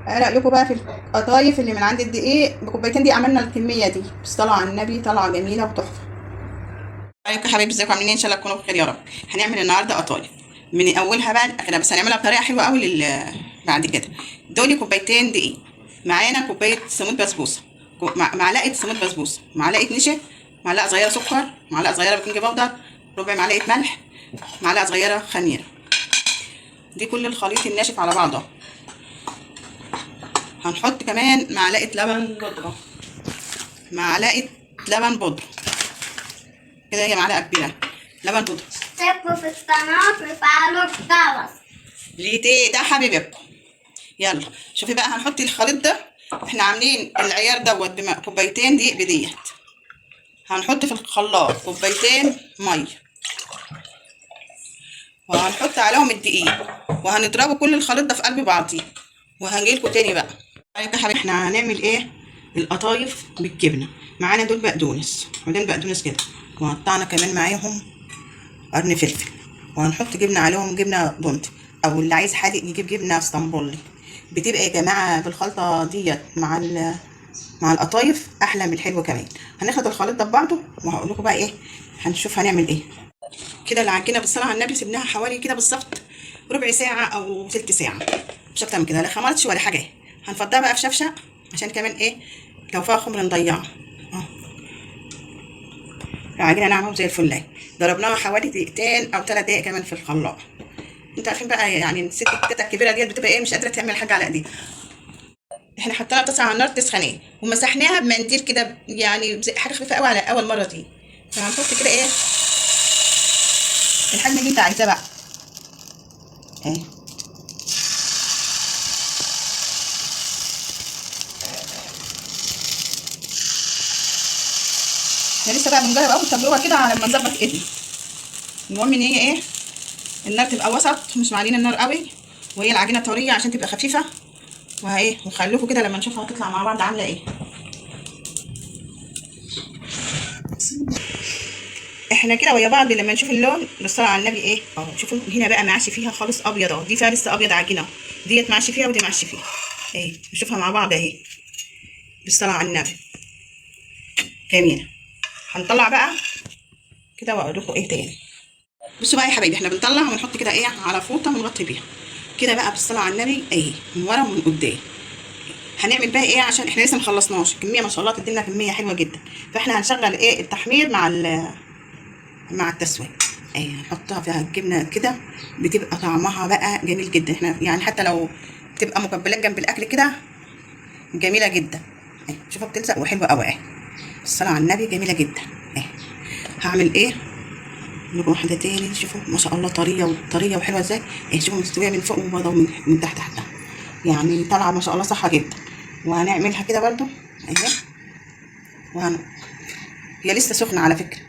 ايه رايكم بقى في القطايف اللي من عند الدقيق؟ بكوبايتين دقيق عملنا الكميه دي، بس طالعه على النبي طالعه جميله وتحفه. عليكم يا حبايبي، ازيكم عاملين ايه؟ ان شاء الله تكونوا بخير يا رب. هنعمل النهارده قطايف من اولها بقى لاخرها، بس هنعملها بطريقه حلوه قوي بعد كده. دول كوبايتين دقيق، معانا كوبايه سميد بسبوسه، معلقه سميد بسبوسه، معلقه نشا، معلقه صغيره سكر، معلقه صغيره بيكنج باودر، ربع معلقه ملح، معلقه صغيره خميره. دي كل الخليط الناشف على بعضه. هنحط كمان معلقه لبن بودره، معلقه لبن بودره كده، هي معلقه كبيره لبن بودره. اشتركوا في القناة وفعلوا الجرس. ليه ده حبيبكم؟ يلا شوفي بقى، هنحط الخليط ده. احنا عاملين العيار دوت كوبايتين دقيق بديت. هنحط في الخلاط كوبايتين ميه، وهنحط عليهم الدقيق، وهنضربوا كل الخليط ده في قلب بعضيه، وهنجيلكوا تاني بقى. طيب يا حبيبي، احنا هنعمل ايه؟ القطايف بالجبنه. معانا دول بقدونس، وبعدين بقدونس كده، وقطعنا كمان معاهم قرن فلفل، وهنحط جبنه عليهم، جبنه بونت، او اللي عايز حادق يجيب جبنه اسطنبولي. بتبقى يا جماعه بالخلطه ديت مع القطايف احلى من الحلو كمان. هناخد الخليط ده ببعضه، وهقول لكم بقى ايه هنشوف هنعمل ايه. كده العجينه بالصلاه على النبي سيبناها حوالي كده بالظبط ربع ساعه او تلت ساعه، مش اكتر من كده، لا خمرتش ولا حاجه. هنفضها بقى في شفشه عشان كمان ايه، لو فيها خمر نضيعها. العجينه ناعمه وزي الفل. ضربناها حوالي دقيقتين او 3 دقايق كمان في الخلاط. انتوا عارفين بقى يعني الست التيتا الكبيره ديت بتبقى ايه، مش قادره تعمل حاجه على ايديها. احنا حطينا طاسه على النار تسخن، ومسحناها بمنديل كده، يعني حاجه خفيفه قوي على اول مره دي. فهنحط كده ايه الحجم اللي انت عايزاه بقى ايه. احنا لسه بقى بنجرب اول تجربه كده على ما نظبط ايدنا. المهم ان هي ايه، النار تبقى وسط، مش معلين النار قوي، وهي العجينه طريه عشان تبقى خفيفه. وهي وخلوكوا كده لما نشوفها هتطلع مع بعض عامله ايه. احنا كده ويا بعض لما نشوف اللون بالصلاه على النبي ايه. شوفوا هنا بقى معشي فيها خالص ابيض اهو، دي فيها لسه ابيض عجينه، ديت معشي فيها ودي معشي فيها ايه. نشوفها مع بعض اهي بالصلاه على النبي جميله. هنطلع بقى كده واقول لكم ايه تاني. بصوا بقى يا حبايبي، احنا بنطلع ونحط كده ايه على فوطه ونغطي بيها كده بقى بالصلاه على النبي اهي، من ورا ومن قدام. هنعمل بقى ايه عشان احنا لسه مخلصناش الكميه، ما شاء الله تدينا كميه حلوه جدا. فاحنا هنشغل ايه التحمير مع التسويه. اهي هنحطها فيها الجبنه كده، بتبقى طعمها بقى جميل جدا. احنا يعني حتى لو تبقى مقبلات جنب الاكل كده جميله جدا. اهي شوفوا بتلزق وحلوه قوي اهي الصلاه على النبي جميله جدا. اهي هعمل ايه نروح واحده تاني. شوفوا ما شاء الله طريه وحلوه ازاي. اهي شوفوا مستويه من فوق وبيضه من تحت حتى، يعني طالعه ما شاء الله صحه جدا. وهنعملها كده برضو اهي، هي لسه سخنه على فكره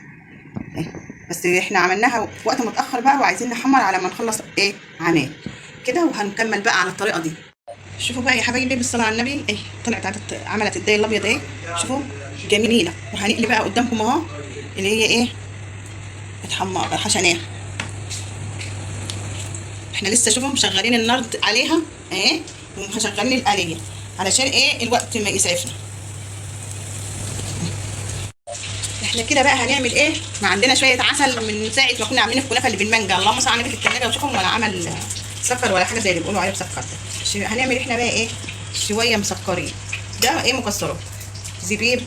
اهي، بس احنا عملناها في وقت متاخر بقى، وعايزين نحمر على ما نخلص ايه عناه كده. وهنكمل بقى على الطريقه دي. شوفوا بقى يا حبايبي بالصلاه على النبي ايه، طلعت عملت الدايه الابيض اهي، شوفوا جميله. وهنقلي بقى قدامكم اهو اللي هي ايه اتحمر حشناها. احنا لسه شوفوا مشغلين النار عليها اهي، ومشغلين الآلية علشان ايه الوقت ما يسعفنا. احنا كده بقى هنعمل ايه، ما عندنا شويه عسل من ساعه ما كنا عاملين الكنافه اللي بالمانجا، اللهم صل على النبي، في الثلاجه وشوفهم ولا عمل سكر ولا حاجه زي اللي بيقولوا عليه مسكر ده. هنعمل احنا بقى ايه شويه مسكرين. ده ايه مكسرات، زبيب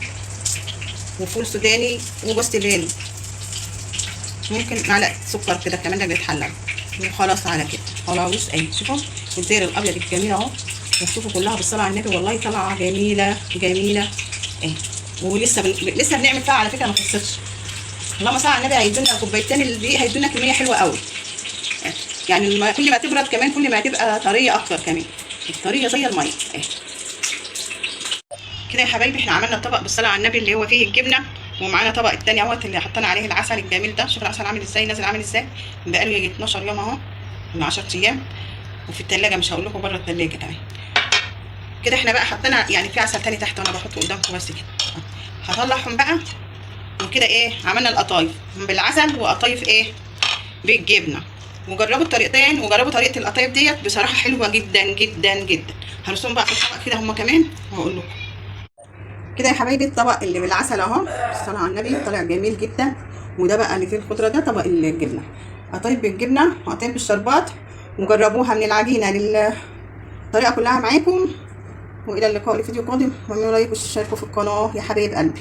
وفول سوداني وجوز الهند، ممكن معلقه سكر كده كمان ده بيتحلى. وخلاص على كده خلاص اهي شوفوا الزير الابيض الجميل اهو. وشوفوا كلها بالصلاه على النبي والله طالعه جميله جميله اهي. ولسه لسه بنعمل فيها على فكره ما خلصتش. اللهم صل على النبي، هيدونا كوبايتين دي هيدونا كميه حلوه قوي. يعني كل ما تبرد كمان كل ما هتبقى طريه اكتر كمان، الطريه زي الميه اهي. كده يا حبايبي احنا عملنا الطبق بالصلاه على النبي اللي هو فيه الجبنه، ومعانا طبق التاني اهوت اللي حطينا عليه العسل الجميل ده. شوف العسل عامل ازاي، نازل عامل ازاي، بقاله يجي 12 يوم اهو من 10 ايام، وفي التلاجة مش هقول لكم بره التلاجة كمان. كده احنا بقى حطينا يعني في عسل تاني تحت وانا بحطه قدامكم بس كده. هطلعهم بقى. وكده ايه عملنا القطايف بالعسل وقطايف ايه بالجبنه. وجربوا الطريقتين، وجربوا طريقه القطايف ديت بصراحه حلوه جدا جدا جدا. هرسم بقى في الطبق كده هما كمان وهقول لكم. كده يا حبايبي الطبق اللي بالعسل اهو، الصلاة على النبي، طلع جميل جدا. وده بقى اللي فيه الخضرة، ده طبق الجبنة. قطعين بالجبنة وقطعين بالشربات، وجربوها من العجينة للطريقة كلها معاكم. والى اللقاء في فيديو قادم، واعملوا لايك واشتركوا في القناة يا حبايب قلبي.